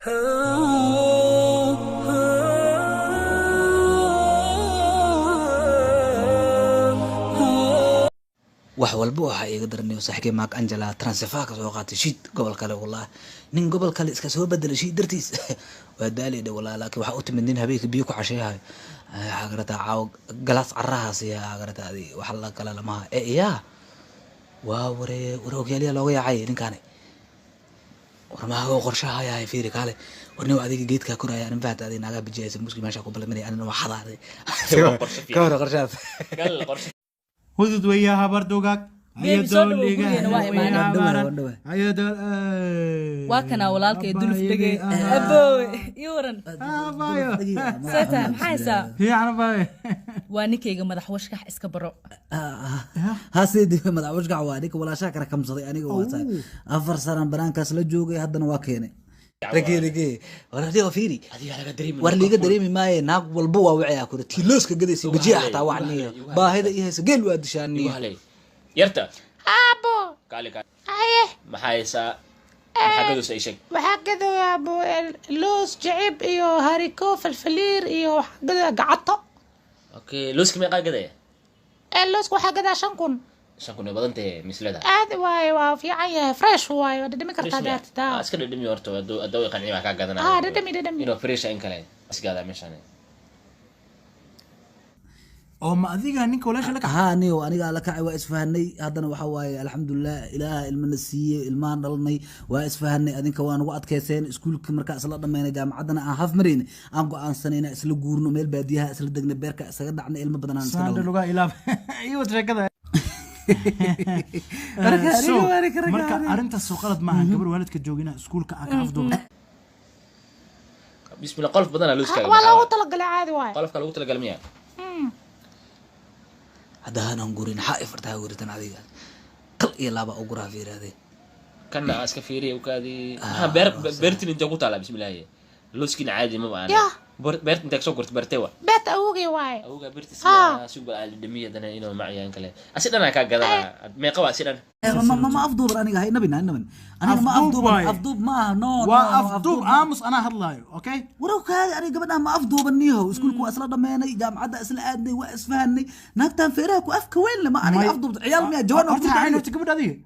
wax walba waxa iga daranayo saaxiibkay Mark Angela transfer ka soo qaatay shid gobol kale wallahi nin gobol kale iska soo bedelay shid dartiis waa daalida wallahi laakiin waxa uu timidin habeenkii biyo ku casheeyahay agarata caaw galaas carahaas ya agarata wax la kala lama ya waa wareegyaliya looga yaacay ninkan warmaaga qorshaha yahay fiiri kale warnimo adiga geedka koraya aan faahta adii naga bijaysan muskil meesha ku balminay anna wax xadaaday ka hor qorshaha gal qorshe hudud weeyaa habar dugaag waa kana walaalkay duluf dhigay aboowe yuran satan haysa waa ninkayga madax washkax iska baro haasidi madax washkax waa ninka walaasha kara kamsaday aniga waa tahay 4 sano banaankaas la joogay haddana waa keenay ragee waradiga fiiri war liiga dareemi maaye naag walba waa wacay ku tiilooska gadaysi bajiya xataa wacniyo baahida iyo heesa geel waa dishaaniyo yarta abo kale aye maxaysa maxagadu sayshag waxagadu abo loos jicib iyo hariko falfaliir iyo waxagadu gacato okay looski ma qagadaya loos waxagada 5,000 شكون بدنتي مثلها هذا واي في فريش واي دمي كرتا دارتا اسكن دمي horto adoo qanci ma ka gadana دمي ino fresh in kale asgada meeshan oo ma adiga ninka walaasha la ها نيو aniga la kacay waa isfahanay hadana waxa waaye alxamdulillah ilaaha ilmana siiyay ilmaan dhalnay waa isfahanay adinka waan ugu adkeyseen iskuulka marka isla dhameynay jaamacadana aan haf marin aan go'aansanayna isla guurno meel baadiyaha isla degna beerka isaga dhacna ilmo badan aan iska dhaw luga ilaab iyo sheekada marka arinta soo qalad ma aha gabar waalidka joogina iskuulka aan ka afduub bismillah qolf badan la iska wala uu tala galay caadi waay qolfka lagu tala galmiya hadaan aan gurin xaif fartaa guritan adiga qal iyo laba ugu raafiirade kana aska fiiriyo kaadi beertin inta ku taala bismillah looskina caadi ma baan beert inta soo gurtay beertewa beet awogay waay awga beertiisa suuq al dhamiya dana inoo macayaan kale asidana ka gadana meeqa waa sidan ما أفضل أنا هاي نبي أنا ما أفضل ما نو وأفضل عامس أنا هاللايو أوكي وروك هذا أنا قبل ما أفضل بنيه وسكولك أصلا ضماني جامعة أصلا أدني وأسفهني نكتم فيرك وأفك وين لما أنا أفضل عيال مية جوان أفضل عينه تقبل هذه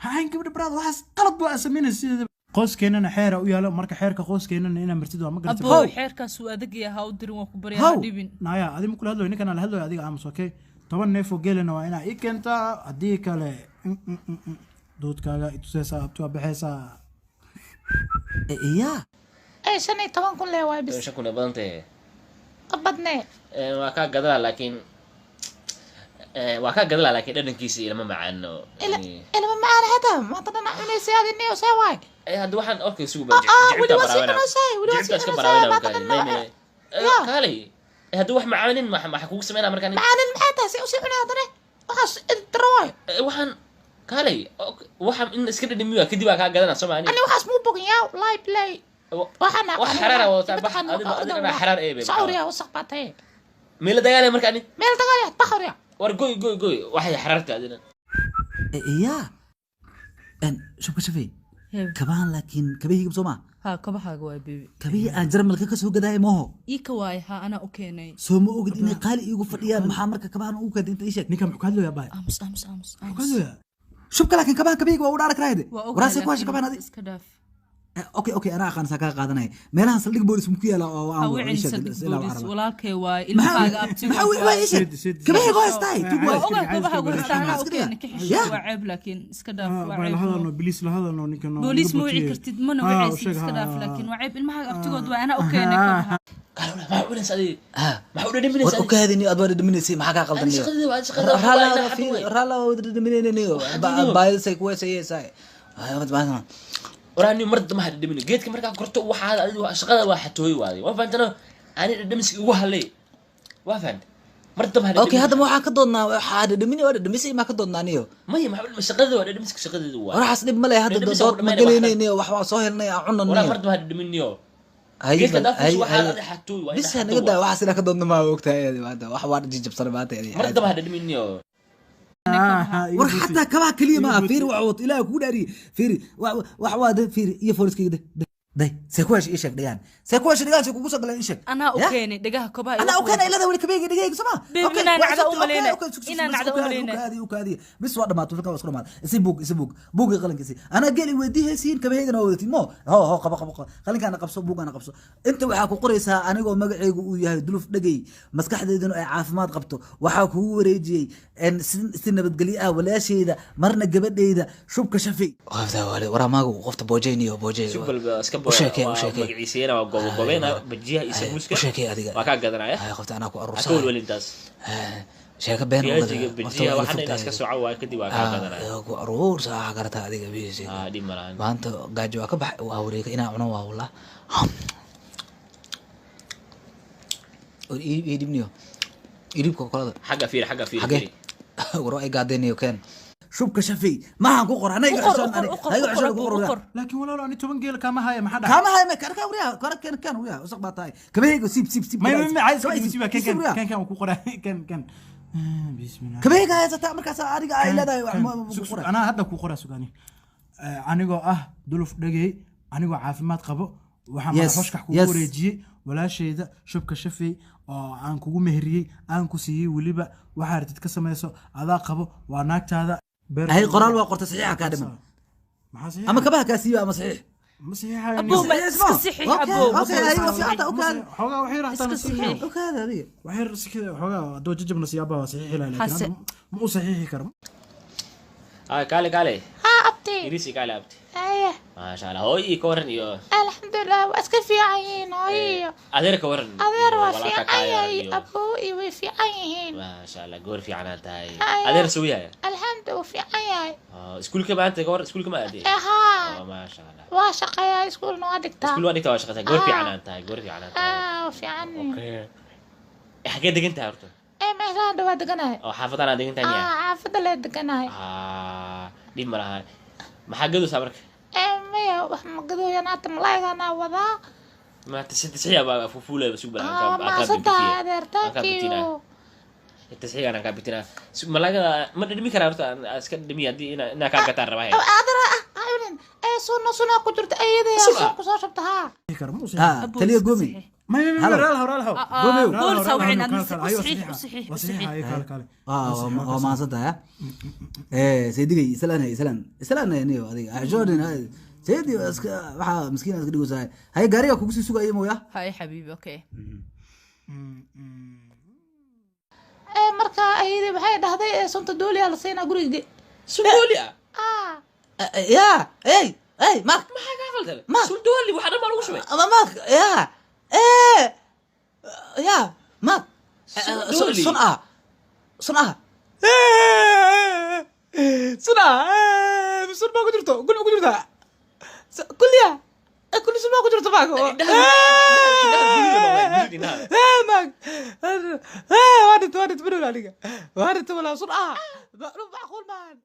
هاي قبل براد واحد قلب وأسمين السيد قوس كيننا حيرة ويالا مركا حيرك قوس كيننا هنا مرتدوا ما قلت أبو حيرك سوى ذكي هاو دري وكبري هاديبين نايا هذه ممكن هذا هنا كان هذا هذه عامس أوكي طبعا نفو جيلنا وأنا إيك أنت أديك على doodkaaga itusaysa abtu bixaysa iya ay sanay 10 kun leeyahay bis shakuna badantay qabadne waa ka gadaa laakiin waa ka gadaa laakiin dhadankiisa ilma macaano ilma macaan hada ma tadana inaysi adinay oo say way hada waxaan okay suuq baa jicibta baraawina jicibta iska baraawina kale hada wax macaanin ma kugu sameeyna markaan macaanin maxay taasi u sii cunaa dare waxaas idroy waxaan kale waxaan in iska dhimiyo kadib ka gadana Soomaaliya ani waxaas muu bogiyaa live play waxana wax xaraar oo tabax adina xaraar ee bee sawriya wasaq batay meel dagaal markaan meel dagaal baxriya war goy waxay xaraarta adina iya ان شوفي كمان لكن كبيه بسمع ها كبحاga waa bibi كبيه aan jarmalka ka soo gaday mooho ika waay ha ana u keenay soo ma ogid in qaali igu fadhiyaan maxaa marka kabaan uu ka dinta isha ninka muxuu hadlaya baay ams hadlaya شوف لكن كمان كبيه waa u dhaar karaayde waraasay ku hashay kabaan adi iska dhaaf اوكي انا aqaan ka qaadanay meelahan saldhig boolis mu ku yaala oo aan wixii walaalkay waa ilmahaaga abtiga كبيه goostay tugo kabaha goostana oo keenay ka xisho waa ceeb laakiin iska dhaaf waa ceeb la hadalno police la hadalno ninkan police ma wici kartid mana wicaysid iska dhaaf laakiin waa ceeb ilmahaaga abtigood waa ana oo keenay kabaha ما حولنا سادي ما حولنا دمني سادي وكادني أدوار دمني سي ما حكى قلدني رالا دمني نيو بايل سيكوي سي ساي ما وراني مرد ما حد دمني جيت كمركا كرتو وحال شغله واحد توي وادي وفانت انا اني دمسك ugu halay وافان مرد ما حد اوكي هذا ما حكى دودنا حد دمني ولا دمسي ما كدودنا نيو ما شغله ولا دمسك شغله waa راح اسلب ملي هذا دود ما قليني wax waa soo helnay cunno ولا مرد ما حد دمنيو هاي بس أنا قد واحد سنة كده ما وقتها هذا واحد واحد يجيب صربات يعني مرد ما هذا مني وحتى كمان كلمة فير وعوط إلى كوداري فير وحواد فير يفورس كده day seekwash ii sheeg dhigaan seekwash dhigaan kugu soo galeen ii sheeg anaa u keenay dhagaha kobaha أنا أوكي أنا إلا ذولي كبيرة دقيقة سما. بيبي إنا نعذا أملينا. إنا نعذا أملينا. وكادي بس واحد ما توفيق واسكر مال. يسيب بوق يقلن كسي. أنا قالي وديه سين كبيرة أنا ودتي مو. هو قبق. خليك أنا قبص بوق أنا قبص. أنت وحاكو قريسها أنا جو مقعي وياه دلوف دقي. مسكح دينو عافمات قبته. وحاكو هو ريجي إن سن بتقلي ولا شيء ذا مرنا قبل ده شوف كشفي. قفت ولا ورا ما قفت بوجيني. شوف السكب مقعيسينا وقوبينا بجيها يسموسك. وشاكي هذيك. ما كان قدرنا هاي قفت أنا أكو أروسا. أكون وليداس. شاكا بين بيجي بجيها وحنا ناس كسوعوا كدي وكان قدرنا. أكو أروسا قرتها هذيك بيجي. دي مران. ما أنت قاجوا كبح وأوريك إنا عنوا والله. يدي منيو. يدي بكرة. حاجة فيه. ورأي قاعدين يوكان. شوف كشفي ما هنقول أنا عشان أقول لكن ولا أنا تبغى نقول كم هاي ما حدا كم هاي ما كان وياه كان وياه وسق بطاي كبير سيب ما عايز يسيبها كان وقرا كان بسم الله كبير يا زلمة مركز أرجع إلى ده أنا هذا وقرا سكاني أنا جو دلوف دقي أنا جو عافمات قبو وحنا فشك حكوا رجي ولا شيء ذا شوف كشفي عن كوجو مهري عن كوسي وليبا وحارة تتكسم يسو هذا قبو وناكت هذا هاي قرار وقرت صحيحة كادم أما كبها كاسية أما صحيح صحيح أبو ما صحيح أبو أوكي أيوة في عطا أوكي حوجا وحير حتى صحيح أوكي هذا وحير كذا حوجا دو ججب نصيابها صحيح لا لكن مو صحيح كرم كالي أبتي إريسي كالي أبتي أيه ما شاء الله هوي كورن يو الحمد لله وأسكت في عين هاي أدير كورن أدير في عين أبوي في عين ما شاء الله قور في عنات هاي أدير سويها الحمد لله في عين سكول كمان أنت كور سكول كمان أدير ما شاء الله واشقة يا سكول نوادك تا سكول وادك واشقة قور في عنات هاي قور في عنات في عني أوكي حكيت دقنت هارتو ما كان دوا دقناي حافظ أنا دقنت تانية حافظ اللي دقناي دي مرة ما حقدو صبرك ما قدو ينات ملايك أنا وذا ما تسعي بقى فوفولة بسوق بلا ما صدق درتاكيو التسعي أنا كابتنا ملاك ما ندمي كرارت أسكت دمي أدي أنا كاكتار رباعي أدرى أيون سونا كترت أيدي يا سوق صاشبتها تليه قومي ما رالها قول سوعين صحيح ما صدق سيدي سلام يعني هذه عجورنا هذه سيدي waxa miskiin aad dhigo saay hay gaariga kugu sii sugayay mooya hay xabiibi okay marka ayidi waxay dhahday sunta dooliya la siinaa guriga dooliya ya ma maxaa ka faltay ma dooli waxa dhan lagu shubay ma ya ma sun ma ku jirto gul ku jirta كليا كل شيء ما قدرت معه وادت بدون عليك وادت ولا صنعة معقول مان